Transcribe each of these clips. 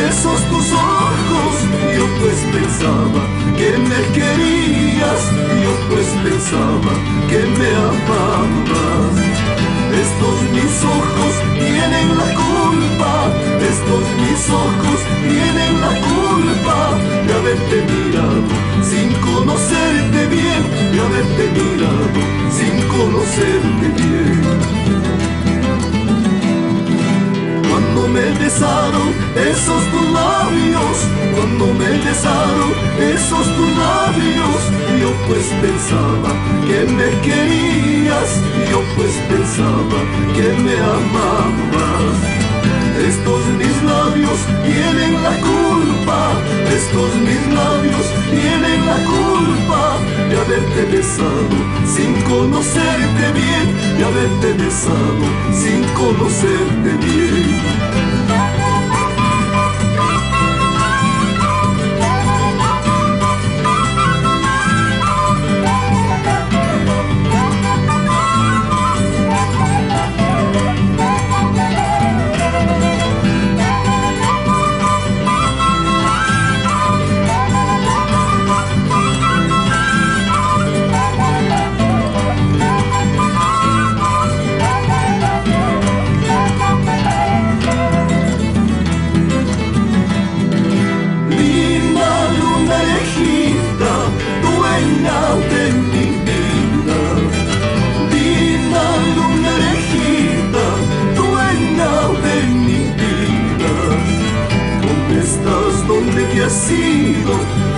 esos tus ojos, yo pues pensaba que me querías, yo pues pensaba que me amabas. Estos mis ojos tienen la culpa, estos mis ojos tienen la culpa de haberte mirado sin conocerte bien, de haberte mirado sin conocerte bien. Cuando me besaron esos tus labios, cuando me besaron esos tus labios, yo pues pensaba que me querías, yo pues pensaba que me amabas. Estos mis labios tienen la culpa, estos mis labios tienen la culpa de haberte besado sin conocerte bien, de haberte besado sin conocerte bien.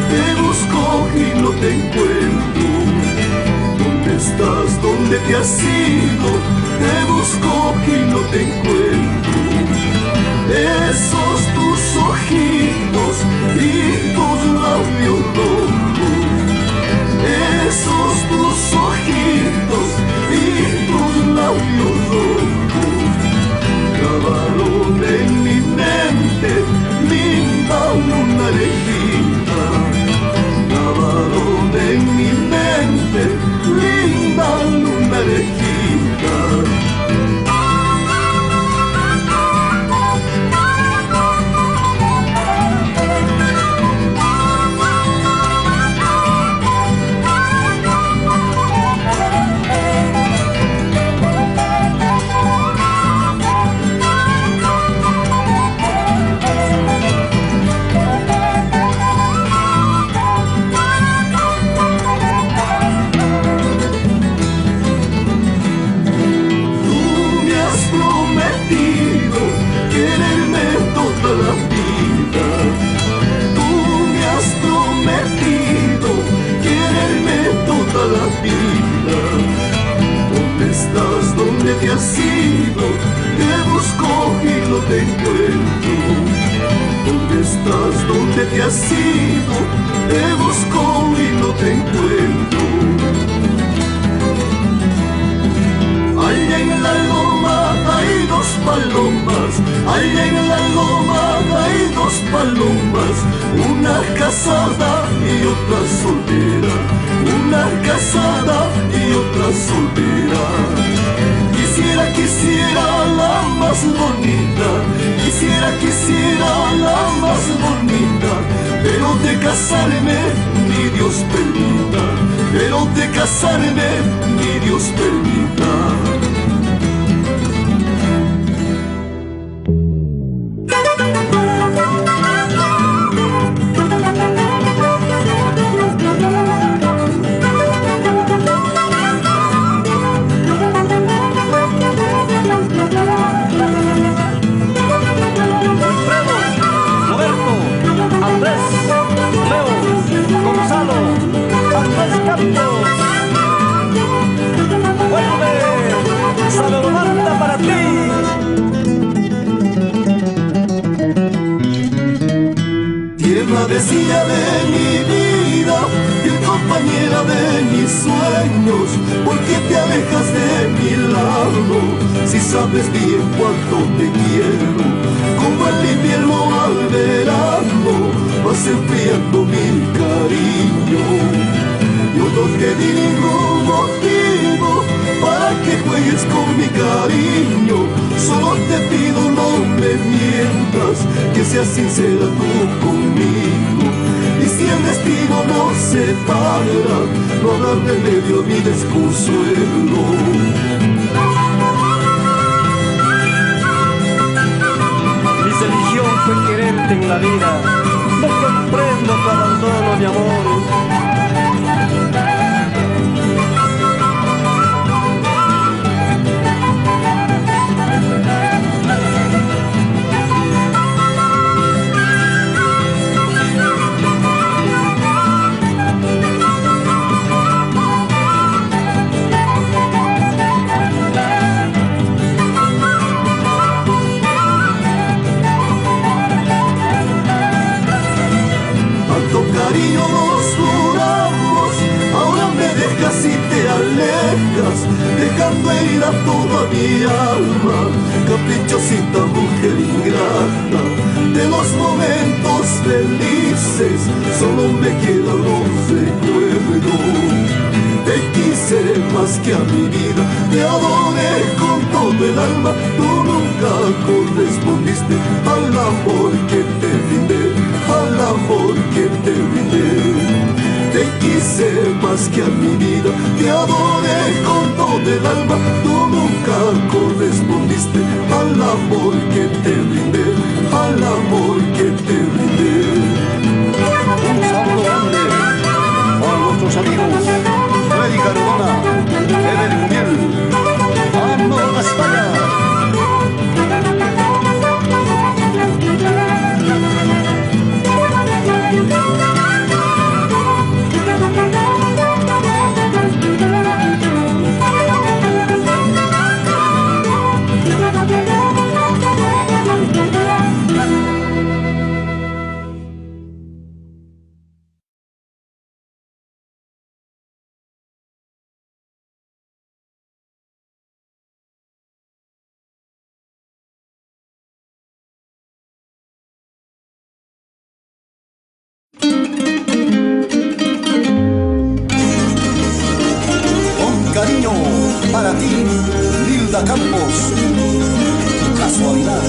Te busco y no te encuentro. ¿Dónde estás? ¿Dónde te has ido? Te busco y no te encuentro. Esos tus ojitos y tus labios rojos, esos tus ojitos y tus labios rojos grabaron en mi mente linda luna lejita, grabaron en mi mente linda luna lejita. ¿Dónde estás? ¿Dónde te has ido? Te busco y no te encuentro. ¿Dónde estás? ¿Dónde te has ido? Te busco y no te encuentro. Allá en la loma hay dos palomas, allá en la loma hay dos palomas, una casada y otra soltera, una casada y otra soltera. Quisiera la más bonita, quisiera la más bonita, pero de casarme ni Dios permita, pero de casarme ni Dios permita. Decía de mi vida y compañera de mis sueños, ¿por qué te alejas de mi lado? Si sabes bien cuánto te quiero, como el invierno al verano, vas enfriando mi cariño. Yo no te di ningún motivo para que juegues con mi cariño, solo te pido no me mientas, que si seas sincera tú conmigo. Y si el destino nos separa, no habrá remedio ni desconsuelo. Mi religión fue quererte en la vida. No comprendo tu abandono, mi amor. Cariño nos juramos, ahora me dejas y te alejas, dejando ir a toda mi alma, caprichosita mujer ingrata. De los momentos felices solo me quedan los recuerdos. Te quise más que a mi vida, te adoré con todo el alma, tú nunca correspondiste al amor que te brindé, al amor que te brindé. Te quise más que a mi vida, te adoré con todo el alma, tú nunca correspondiste al amor que te brindé, al amor que te brindé. Un saludo grande para nuestros amigos Freddy Cardona, Eder Muñel, Ando España. Con cariño para ti, Nilda Campos. Casualidad.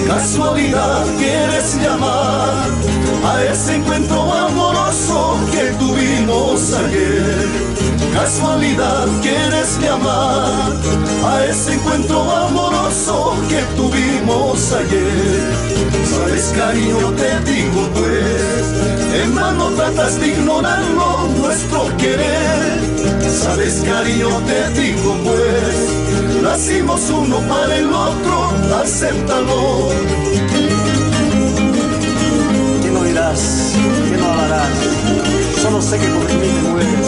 Casualidad quieres llamar a ese encuentro amoroso que tuvimos ayer. Casualidad quieres llamar a ese encuentro amoroso que tuvimos ayer. Sabes, cariño, te digo pues, en vano tratas de ignorarlo nuestro querer. Sabes, cariño, te digo pues, nacimos uno para el otro, acéptalo. ¿Qué no dirás? ¿Qué no hablarás? Solo sé que por mí te mueres.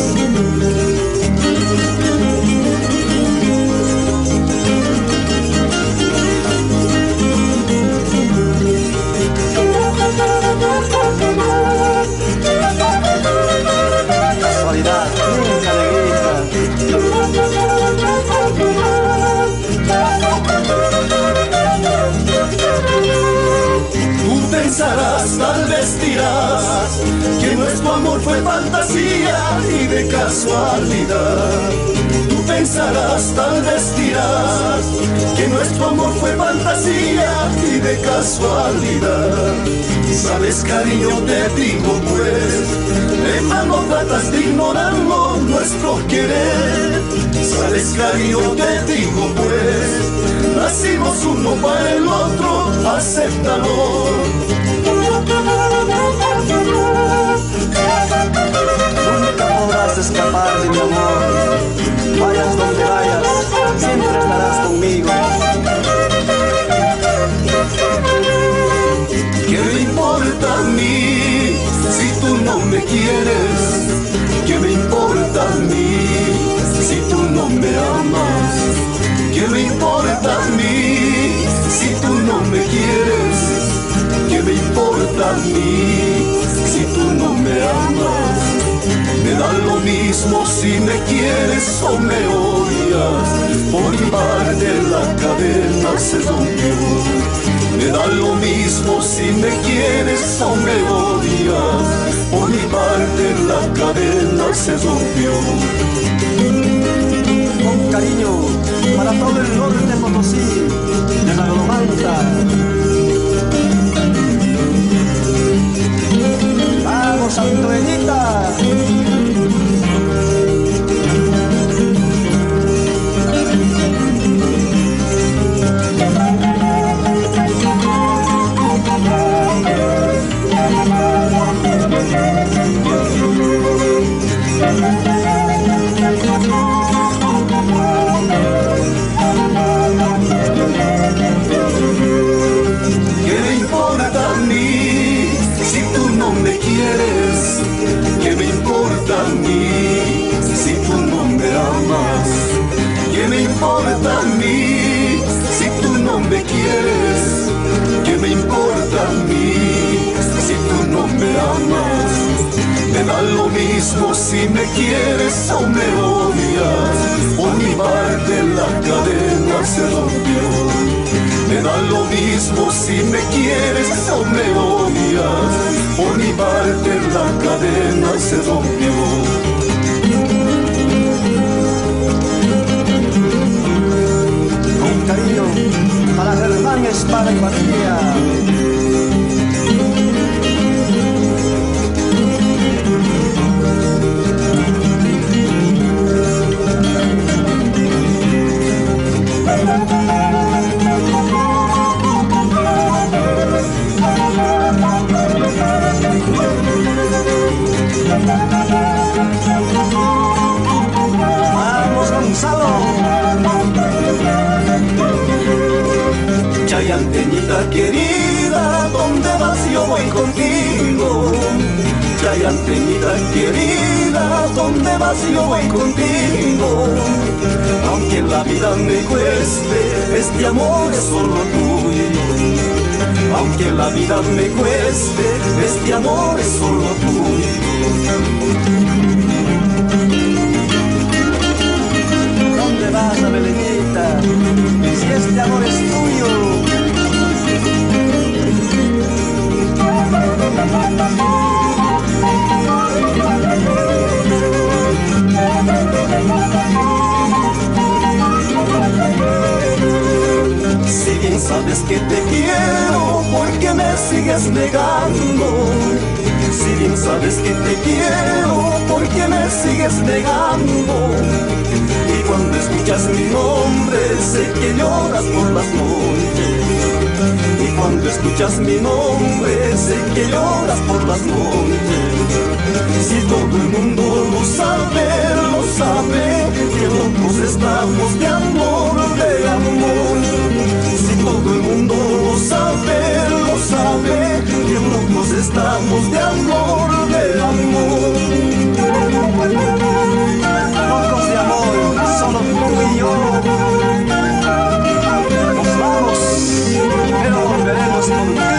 Casualidad, nunca le gritas. Tú pensarás, tal vez dirás, que nuestro amor fue fantasía y de casualidad. Tú pensarás, tal vez dirás, que nuestro amor fue fantasía y de casualidad. Sabes, cariño, te digo pues, en vano tratas de ignorarlo nuestro querer. Sabes, cariño, te digo pues, nacimos uno para el otro, acéptalo. Nunca podrás escapar de mi amor. Vayas donde vayas, siempre estarás conmigo. ¿Qué me importa a mí si tú no me quieres? ¿Qué me importa a mí si tú no me amas? ¿Qué me importa a mí si tú no me quieres? ¿Qué me importa a mí si tú no me amas? Me da lo mismo si me quieres o me odias. Por mi parte se rompió. Me da lo mismo si me quieres o me odias, por mi parte la cadena se rompió. Con cariño para todo el norte de Potosí, de la Glomanta. ¡Vamos, Antoñita! ¿Qué me importa a mí si tú no me quieres? ¿Qué me importa a mí si tú no me amas? ¿Qué me importa a mí si tú no me quieres? ¿Qué me importa a mí si tú no me amas? Me da lo mismo si me quieres o me odias, por mi parte la cadena se rompió. Me da lo mismo si me quieres o me odias, por mi parte la cadena se rompió. Con cariño para Germán Espada y Padilla. Vamos, Gonzalo. Chayanteñita querida, ¿dónde vas? Yo voy contigo. Chayanteñita querida, ¿dónde vas? Yo voy contigo. Aunque la vida me cueste, este amor es solo tuyo. Aunque la vida me cueste, este amor es solo tuyo. ¿Dónde vas, Abelenita? Si este amor es tuyo. Si bien sabes que te quiero, ¿por qué me sigues negando? Si bien sabes que te quiero, ¿por qué me sigues negando? Y cuando escuchas mi nombre, sé que lloras por las noches. Y cuando escuchas mi nombre, sé que lloras por las noches. Si todo el mundo lo sabe, que locos estamos de amor, de amor. Si todo el mundo lo sabe, que locos estamos de amor, de amor. Locos de amor, solo tú y yo. Nos vamos, pero volveremos contigo.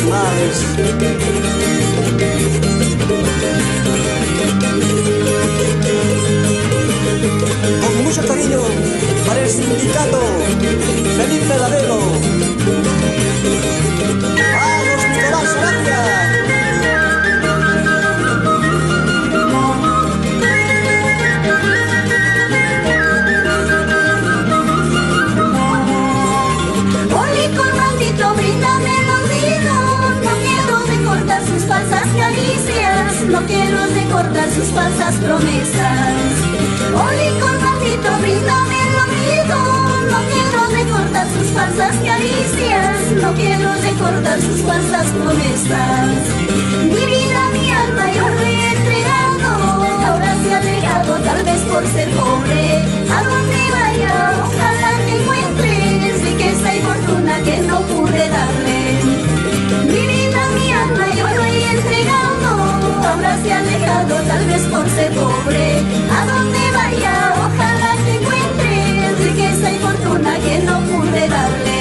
tradicionales. Con mucho cariño para el sindicato Felipe Ladero. ¡Vamos, Nicolás Sarabia! No quiero recordar sus falsas promesas. Licor maldito, bríndame el oído. No quiero recordar sus falsas caricias. No quiero recordar sus falsas promesas. Mi vida, mi alma yo le he entregado. Ahora se ha alejado, tal vez por ser pobre. A donde vaya, ojalá que encuentres riqueza y fortuna que no pude darle. Mi vida, mi alma yo lo he entregado. Ahora se ha alejado, tal vez por ser pobre. A donde vaya, ojalá que encuentre riqueza y fortuna que no pude darle.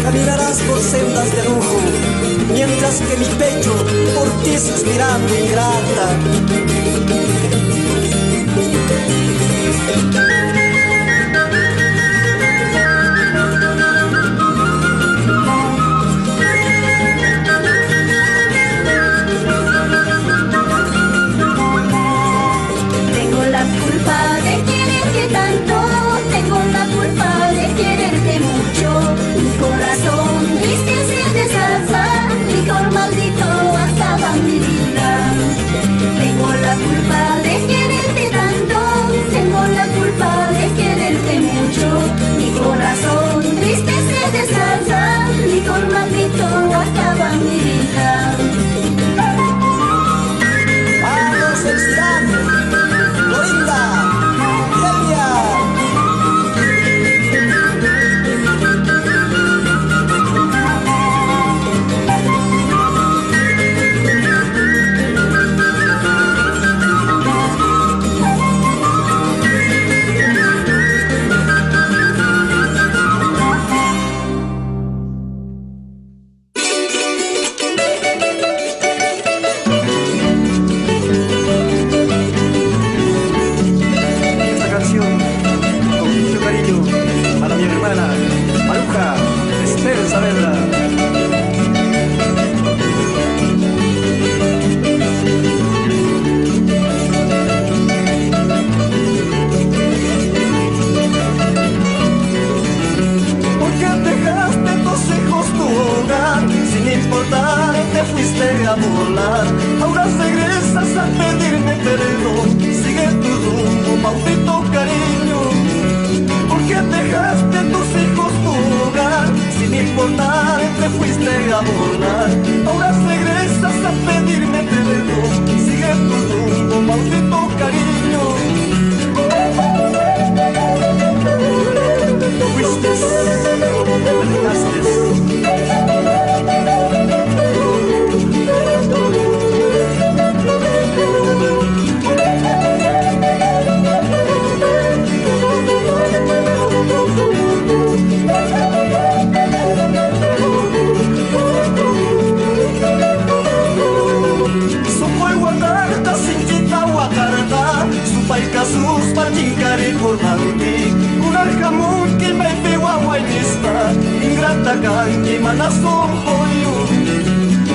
Caminarás por sendas de lujo, mientras que mi pecho por ti suspirando ingrata. Ahora regresas a pedirme perdón. Sigue tu rumbo, maldito cariño. ¿Por qué dejaste tus hijos tu hogar? Sin importar, te fuiste a volar. Ahora regresas a pedirme perdón. Sigue tu rumbo, maldito cariño. Fuiste, me dejaste. Sus pachinkari kurmanki Kunar kamun ki may piwaway nista Ingrata kanki manasong hoyo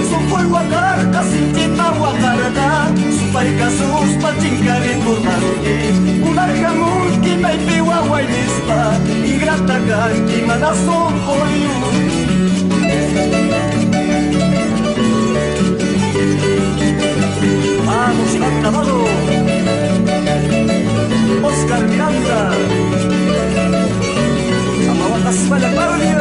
Sumpoy wakar kasinchita wakarata Supay kasus pachinkari kurmanki Kunar kamun ki may piwaway nista Ingrata kanki manasong hoyo Vamos, cantadalo Oscar Miranda Amawatas pala Claudio.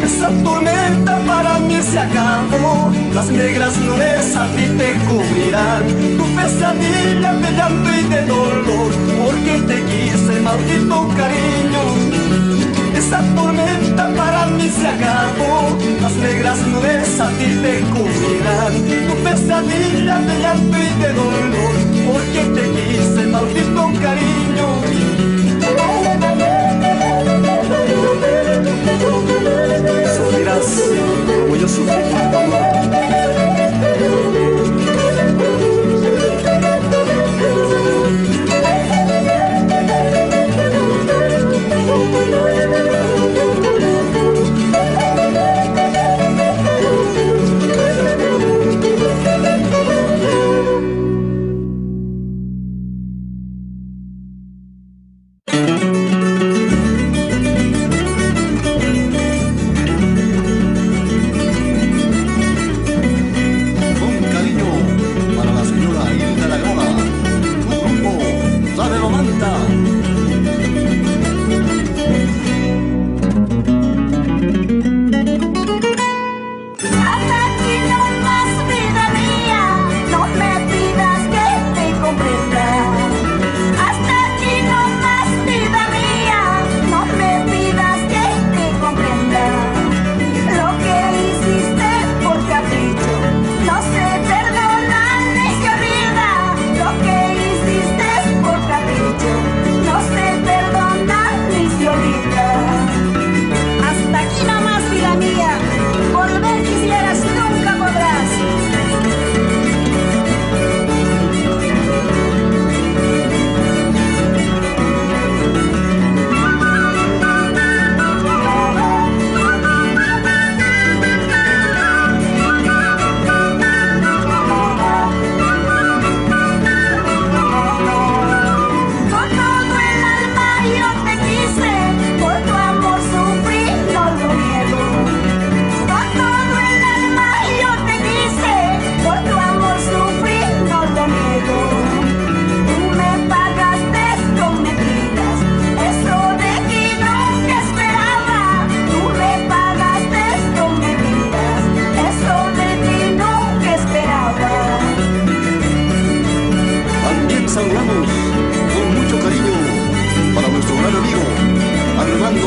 Esa tormenta para mí se acabó. Las negras nubes a ti te cubrirán. Tu pesadilla de llanto y de dolor, porque te quise, maldito cariño. Esa tormenta para mí se acabó. Las negras nubes a ti te cubrirán. olvidar tu pesadilla de llanto y de dolor, porque te quise maldito cariño. Sufrirás como yo sufrí por tu amor.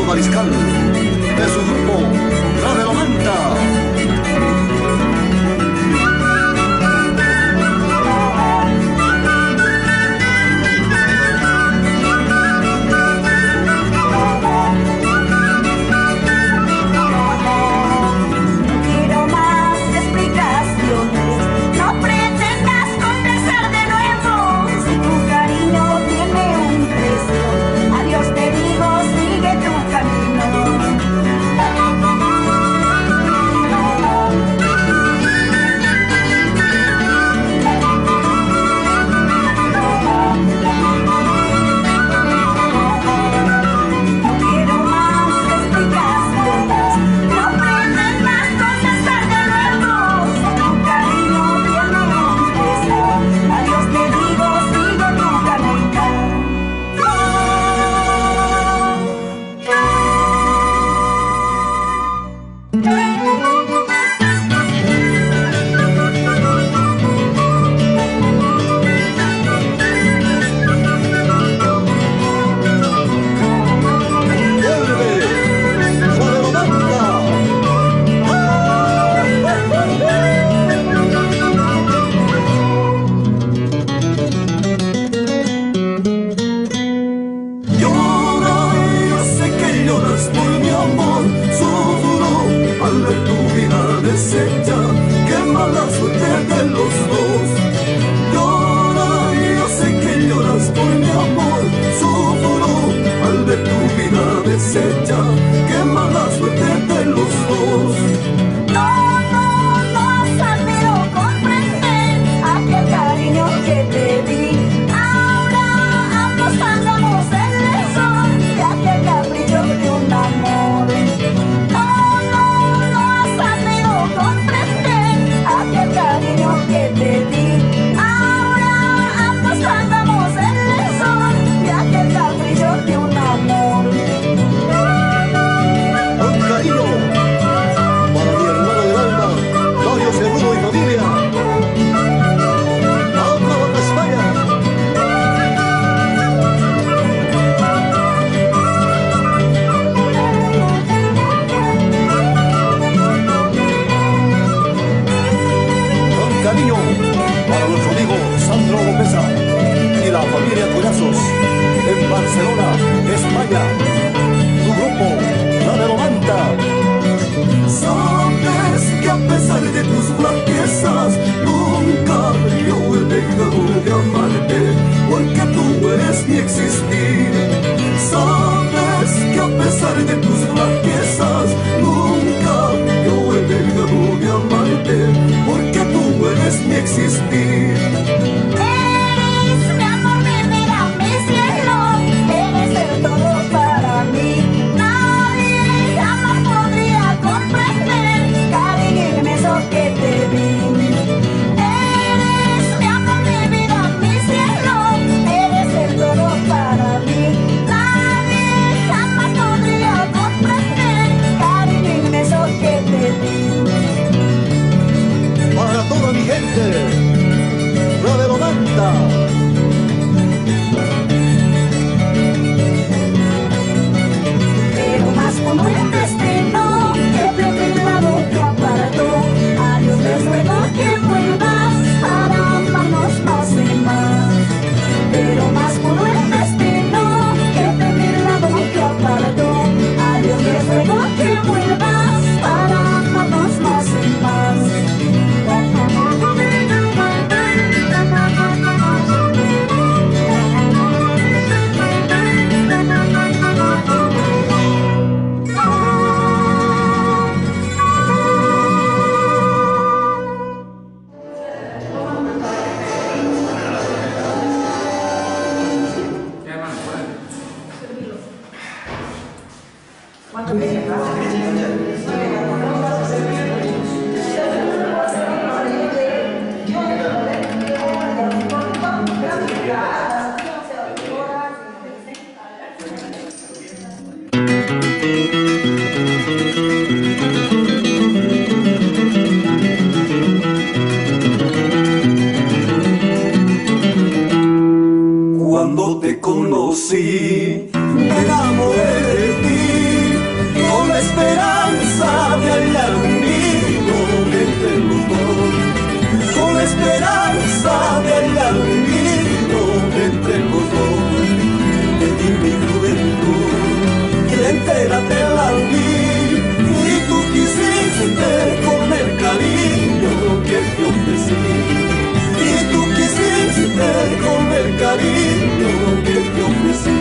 Mariscal de su grupo Radio Manta. Adiós te digo, sigue tu camino. Cuando te conocí, me enamoré de ti, con la esperanza de hallar un nido entre los dos, con la esperanza de hallar un nido entre los dos. Te di mi juventud, y entera te la di, y tú quisiste con el cariño que te ofrecí. Y tú quisiste con el cariño que te ofrecí.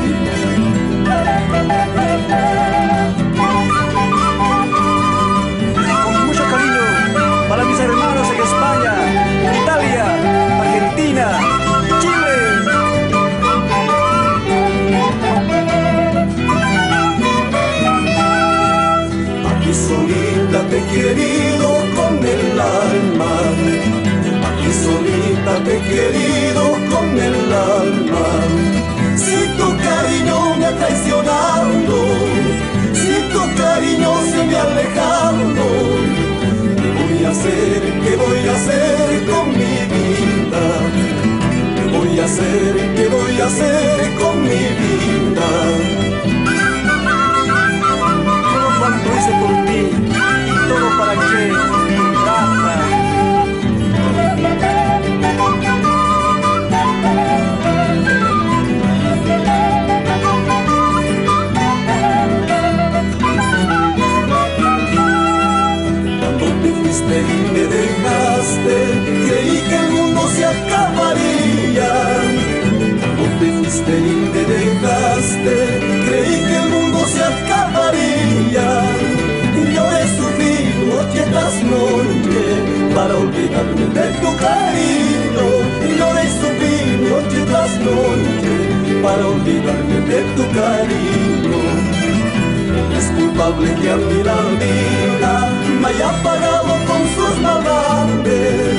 Con mucho cariño para mis hermanos en España, Italia, Argentina, Chile. Aquí solita te he querido con el alma. Aquí solita te he querido con el alma. Si tu cariño me ha traicionado, si tu cariño se me ha alejado, ¿qué voy a hacer? ¿Qué voy a hacer con mi vida? ¿Qué voy a hacer? ¿Qué voy a hacer con mi vida? Todo cuanto hice por ti y todo para que ingrata. Y me dejaste, creí que el mundo se acabaría. Cuando te fuiste y me dejaste, creí que el mundo se acabaría. Y yo he sufrido noche tras noche para olvidarme de tu cariño. Y yo he sufrido noche tras noche para olvidarme de tu cariño. Es culpable que a mí la vida me haya pagado con sus maldades.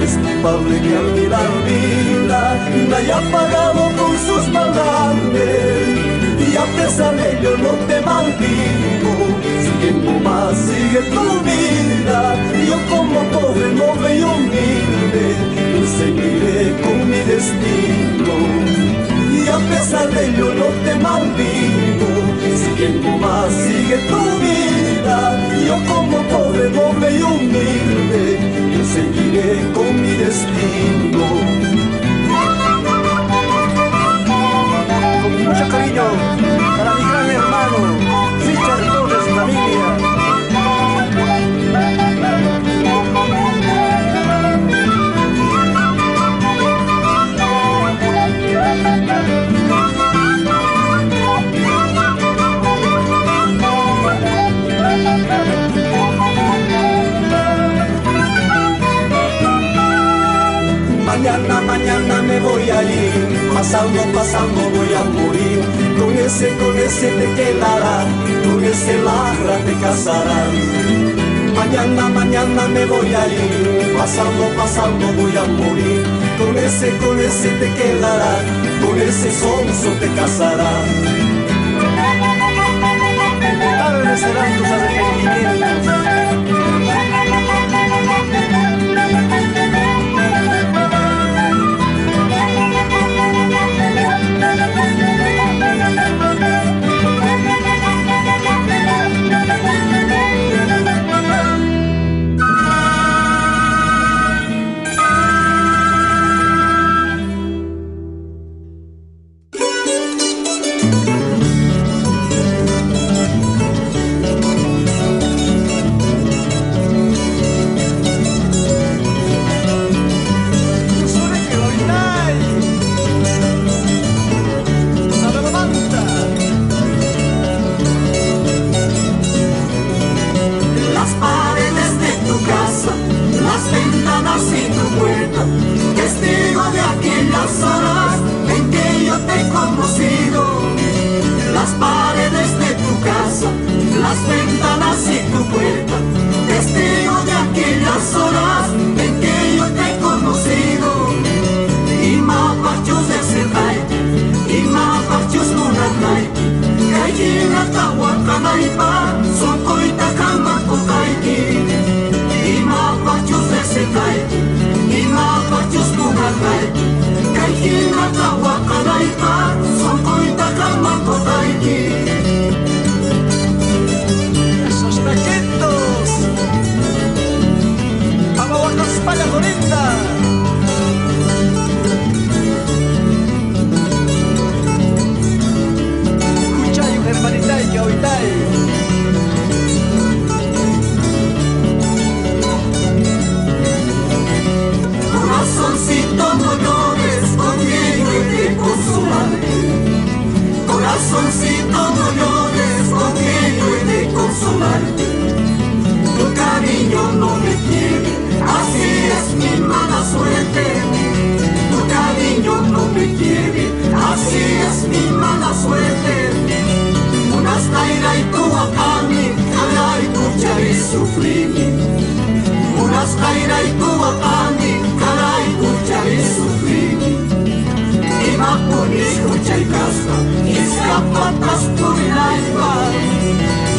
Es culpable que a mí la vida me haya pagado con sus maldades. Y a pesar de ello no te maldigo, sigue nomás, sigue tu vida. Yo como pobre, noble y humilde, yo seguiré con mi destino. Y a pesar de ello no te maldigo, sigue nomás, sigue tu vida. Yo como pobre, noble y humilde, yo seguiré con mi destino. Con mucho cariño para mi gran hermano Richard Torres Familia. Mañana me voy a ir, pasando voy a morir. Con ese te quedarás, con ese Lara te casarás. Mañana me voy a ir, pasando voy a morir. Con ese te quedarás, con ese sonso te casarás. Tales serán tus arrepentimientos. Testigo de aquellas horas en que yo te he conocido, Imakunisku chaykasqa Isqa patas purinaypaq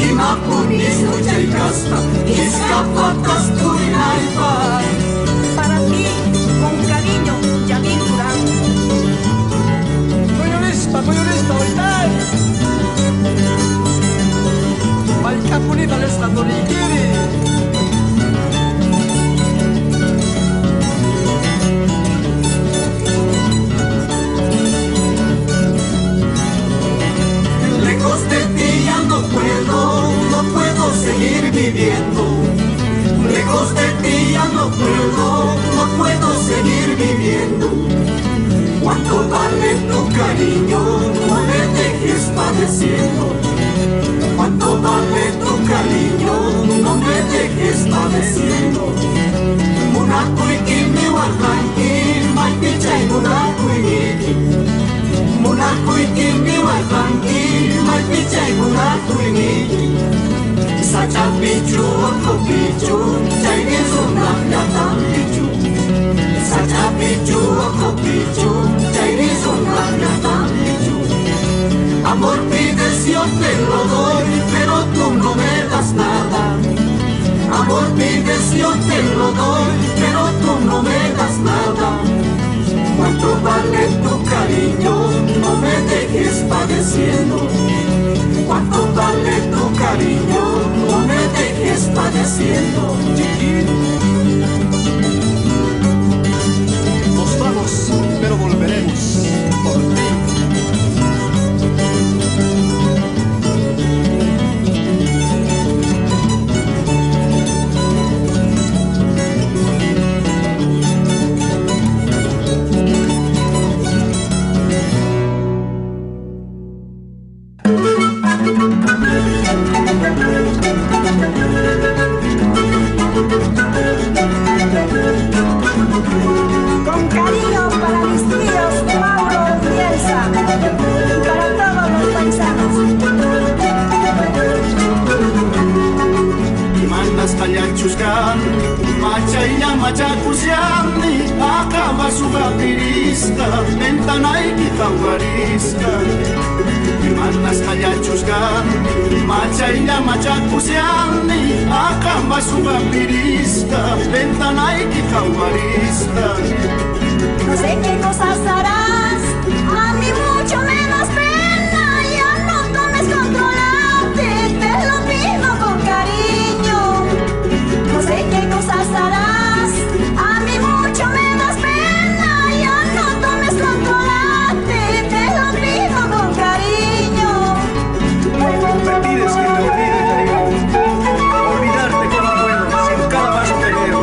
Imakunisku chaykasqa Isqa patas purinaypaq. Para ti, con cariño, Yamil Durán. Estoy listo, ¿verdad? Malcapunita le está dolikiri. Lejos de ti ya no puedo seguir viviendo. Lejos de ti ya no puedo seguir viviendo. Cuánto vale tu cariño, no me dejes padeciendo. Cuánto vale tu cariño, no me dejes padeciendo. Munakuy kimi warranki, maipichay munakuy niki. Munakuy kimi warranki, maipichay munakuy niki. Sacha pichu, otro pichu, chayres unak yatan pichu. Sacha pichu, otro pichu, chayres unak yatan pichu. Amor pides yo te lo doy, pero tú no me das nada. Amor pides yo te lo doy, pero tú no me das nada. Cuánto vale tu cariño, no me dejes padeciendo. Cuánto vale tu cariño, no me dejes padeciendo. Nos vamos, pero volveremos por ti. Con cariño para mis tíos Mauro y Elsa, y para todos los paisanos. Mandas kallachuskan, machayna machakusyani, akaba sugapirisca, ventanayki kawarisca. Mandas kallachuskan, machayna machakusyani, akaba sugapirisca, ventanayki kawarisca. No sé qué cosas harás, a mí mucho me das pena, ya no tomes controlarte, te lo pido con cariño. No sé qué cosas harás, a mí mucho me das pena, ya no tomes controlarte, te lo pido con cariño. Me pides que te olvide, cariño. Olvidarte como puedo, si en cada paso te veo.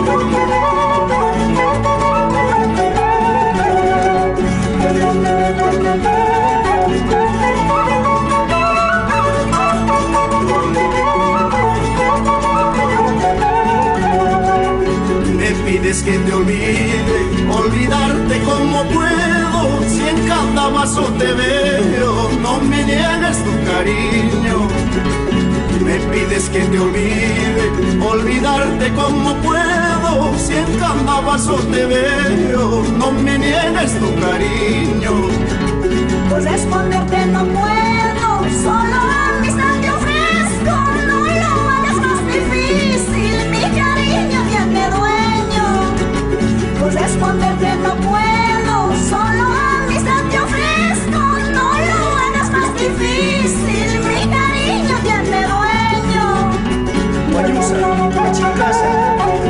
Me pides que te olvide, olvidarte como puedo, si en cada vaso te veo, no me niegues tu cariño. Me pides que te olvide, olvidarte como puedo, si en cada vaso te veo, no me niegues tu cariño. Pues responderte no puedo, solo amistad te ofrezco, no lo hagas más difícil, mi cariño tiene dueño. Pues responderte no puedo, solo amistad te ofrezco, no lo hagas más difícil, mi cariño tiene dueño. Guayusa, chicasa,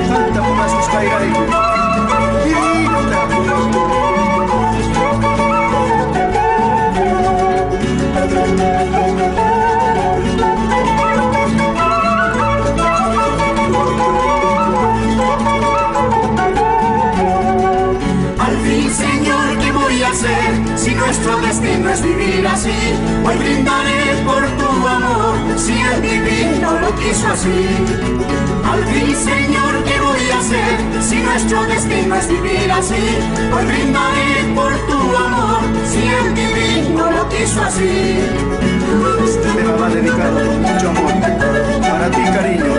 tanta una sus caigay. Al fin, Señor, ¿qué voy a hacer si nuestro destino es vivir así? Hoy brindaré por tu amor, si el divino lo quiso así. Al fin, Señor, ¿qué voy a hacer si nuestro destino es vivir así? Hoy brindaré por tu amor, si el divino lo quiso así. Este tema va dedicado con mucho amor para ti, cariño.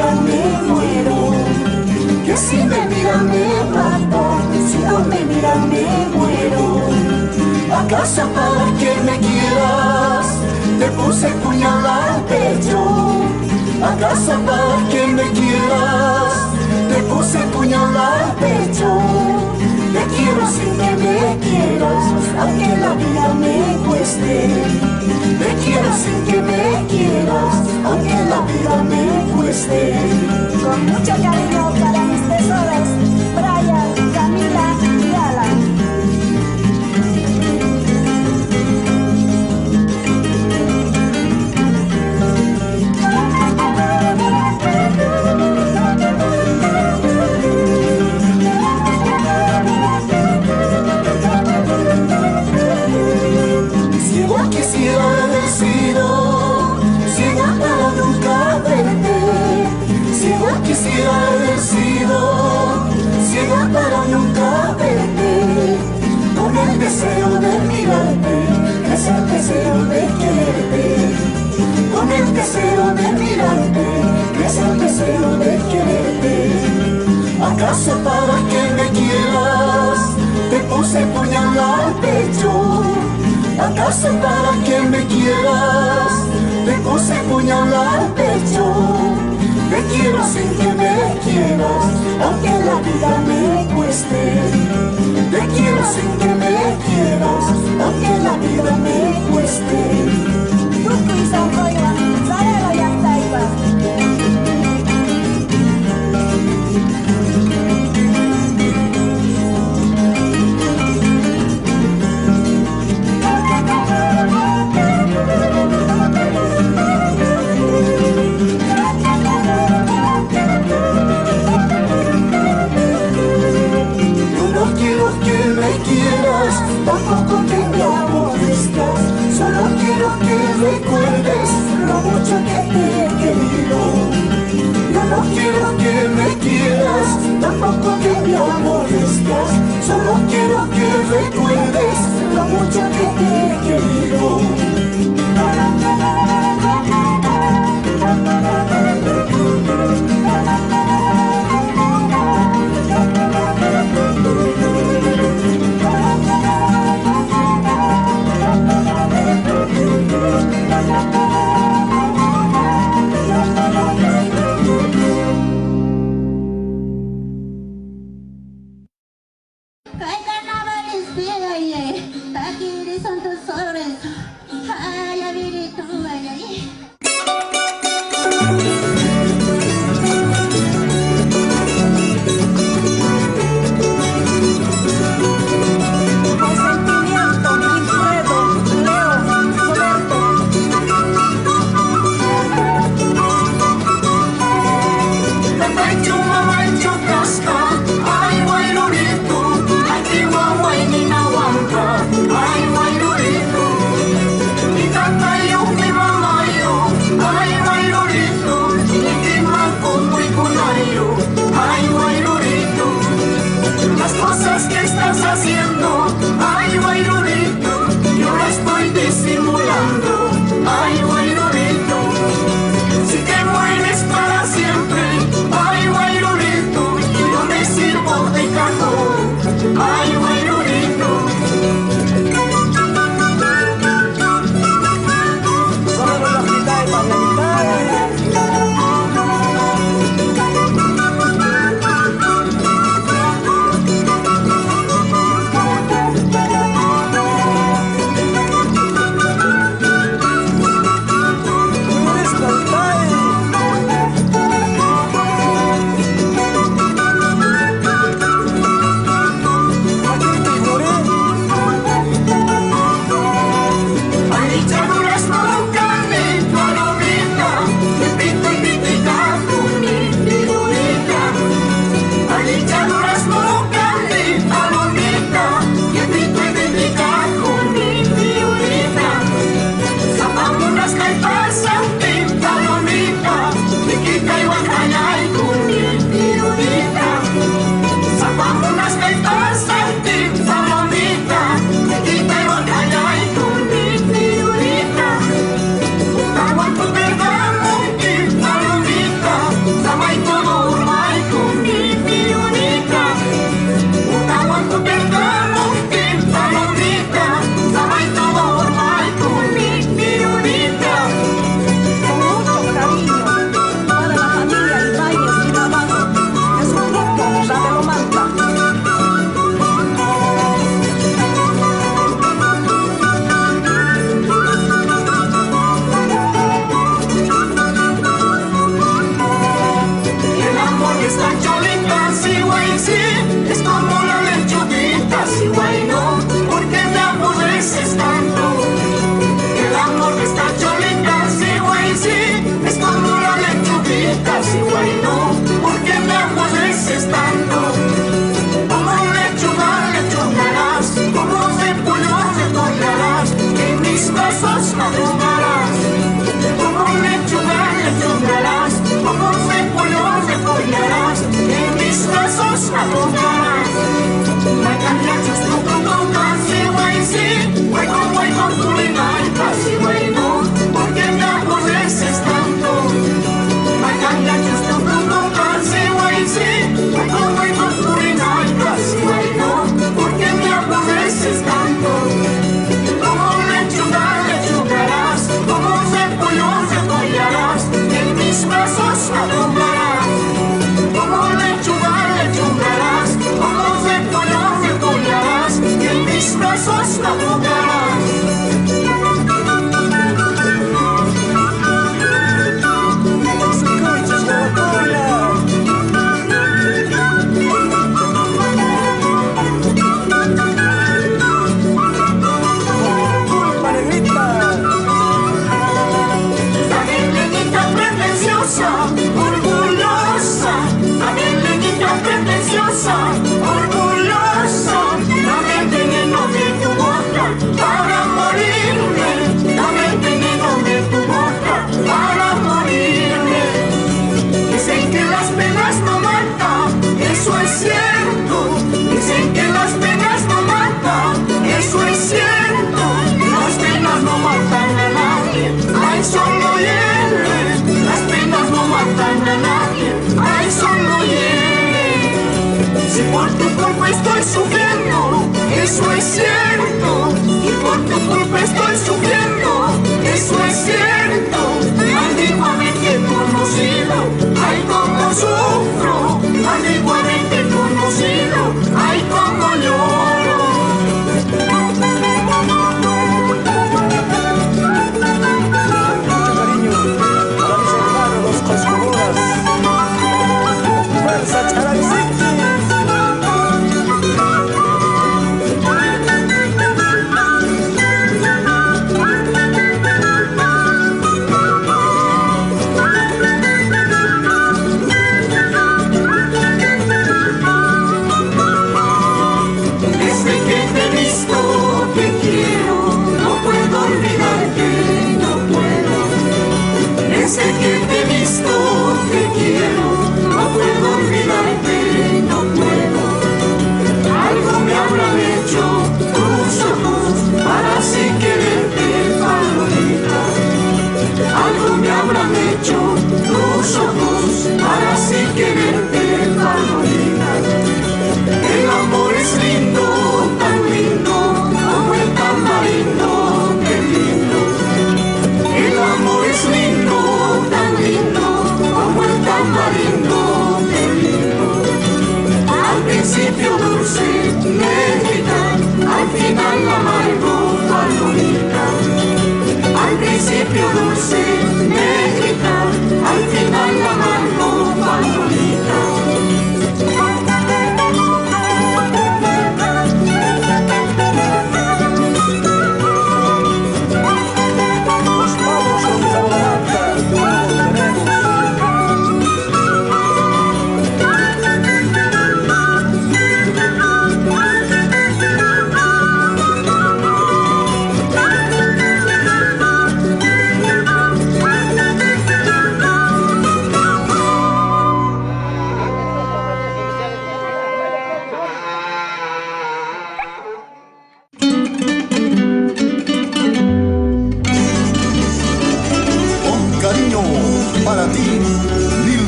miran me muero, que si me miran me matan, si no me miran me muero. ¿Acaso para que me quieras te puse puñal al pecho? ¿Acaso para que me quieras te puse puñal al pecho? Te quiero sin que me quieras, aunque la vida me cueste. Te quiero sin que me quieras, aunque la vida me cueste. Con mucho cariño para mis tesoros, Brian, Camila y Alan. Quisiera haber sido ciega para nunca verte, con el deseo de mirarte, es el deseo de quererte, con el deseo de mirarte, es el deseo de quererte. ¿Acaso para que me quieras te puse puñal al pecho? ¿Acaso para que me quieras te puse puñal al pecho? Te quiero sin que me quieras, aunque la vida me cueste. Te quiero sin que me quieras, aunque la vida me cueste. Tuku isang koya, sarero yang taiba. Tampoco que me aborrezcas, solo quiero que recuerdes lo mucho que te he querido. Yo no quiero que me quieras, tampoco que me aborrezcas, solo quiero que recuerdes lo mucho que te he querido.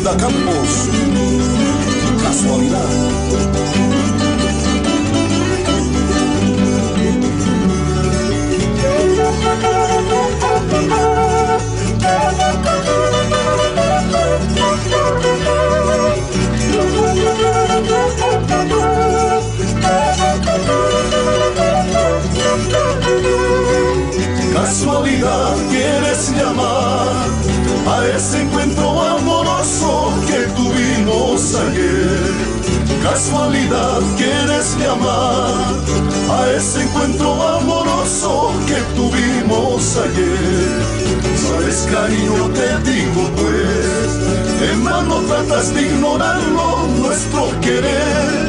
Hilda Campos, Casualidad. Casualidad quieres llamar a ese encuentro amoroso que tuvimos ayer. Casualidad quieres llamar a ese encuentro amoroso que tuvimos ayer. Sabes, cariño, te digo pues, en vano tratas de ignorarlo nuestro querer.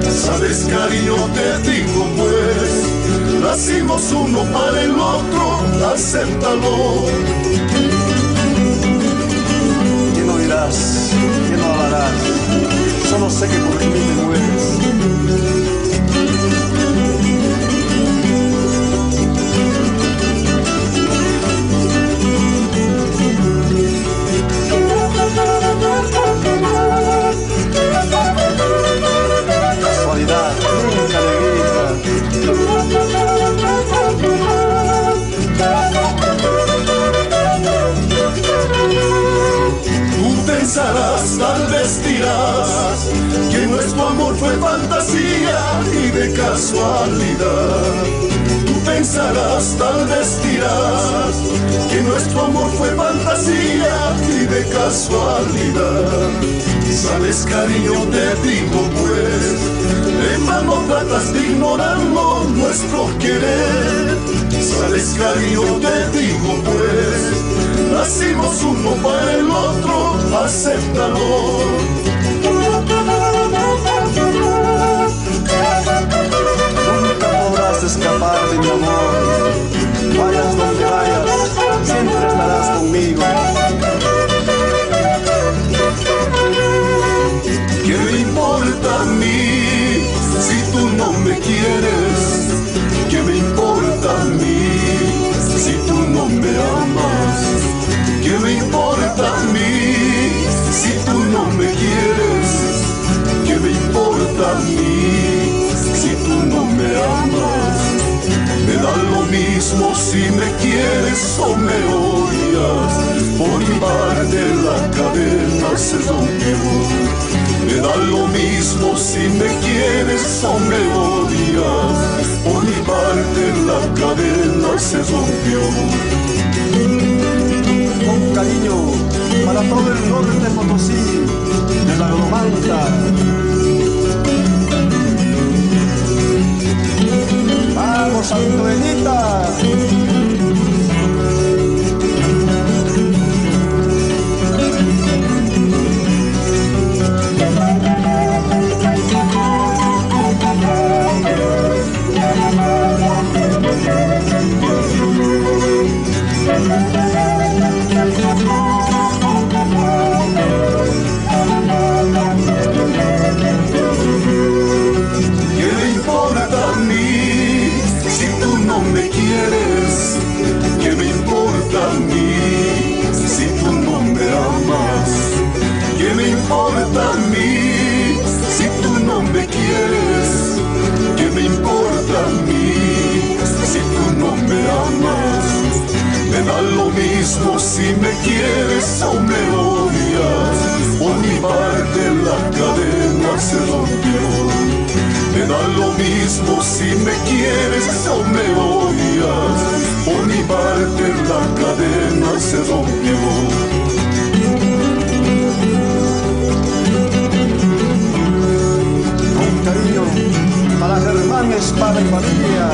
Sabes, cariño, te digo pues, nacimos uno para el otro, acéptalo. ¿Quién no dirás? ¿Quién no hablarás? Solo sé que por mí te mueres. Casualidad, nunca Tú pensarás, tal vez dirás, que nuestro amor fue fantasía y de casualidad. Tú pensarás, tal vez dirás, que nuestro amor fue fantasía y de casualidad. Sabes, cariño, te digo pues, en vano tratas de ignorarlo nuestro querer. Sabes, cariño, te digo pues, nacimos uno para el otro, acéptalo. Nunca podrás escapar de mi amor. Vayas donde vayas, siempre estarás conmigo. ¿Qué me importa a mí si tú no me quieres? ¿Qué me importa a mí si tú no me amas? ¿Qué me importa a mí si tú no me quieres? ¿Qué me importa a mí si tú no me amas? Me da lo mismo si me quieres o me odias. Por mi parte la cadena se rompió. Me da lo mismo si me quieres o me odias. Por mi parte la cadena se rompió. Con cariño para todo el norte de Potosí, de la Glomanta. ¡Vamos, Antoelita! ¿Qué me importa a mí si tú no me quieres? ¿Qué me importa a mí si tú no me amas? ¿Qué me importa a mí si tú no me quieres? ¿Qué me importa a mí si tú no me amas? Me da lo mismo si me quieres o me odias. Por mi parte la cadena se rompió. Me da lo mismo si me quieres o me odias. Por mi parte la cadena se rompió. Con cariño para Germán Espada y familia.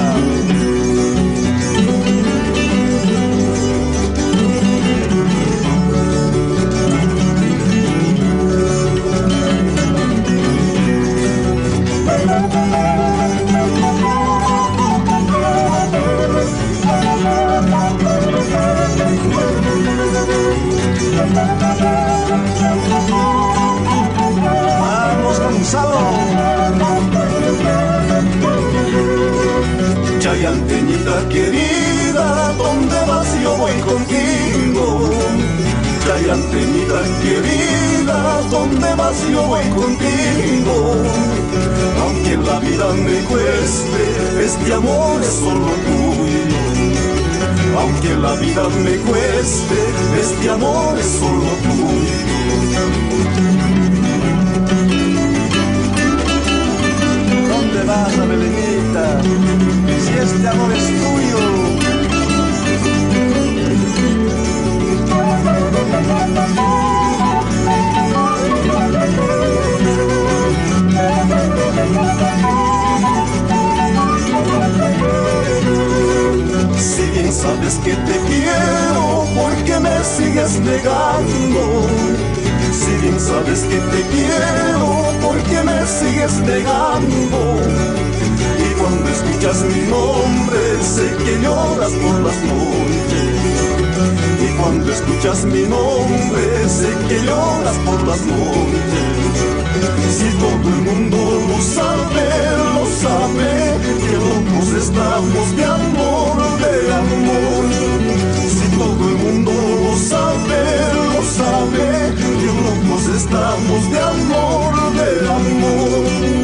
Vamos, Gonzalo. Chayanteñita querida, ¿dónde vas? Yo voy contigo. Chayanteñita querida, donde vas yo voy contigo. Aunque la vida me cueste, este amor es solo tuyo. Aunque la vida me cueste, este amor es solo tuyo. ¿Dónde vas, Abelenita? Si este amor es tuyo. Si bien sabes que te quiero, ¿por qué me sigues negando? Si bien sabes que te quiero, ¿por qué me sigues negando? Y cuando escuchas mi nombre, sé que lloras por las noches. Y cuando escuchas mi nombre, sé que lloras por las noches. Si todo el mundo lo sabe, que locos estamos de amor, de amor. Si todo el mundo lo sabe, que locos estamos de amor, de amor.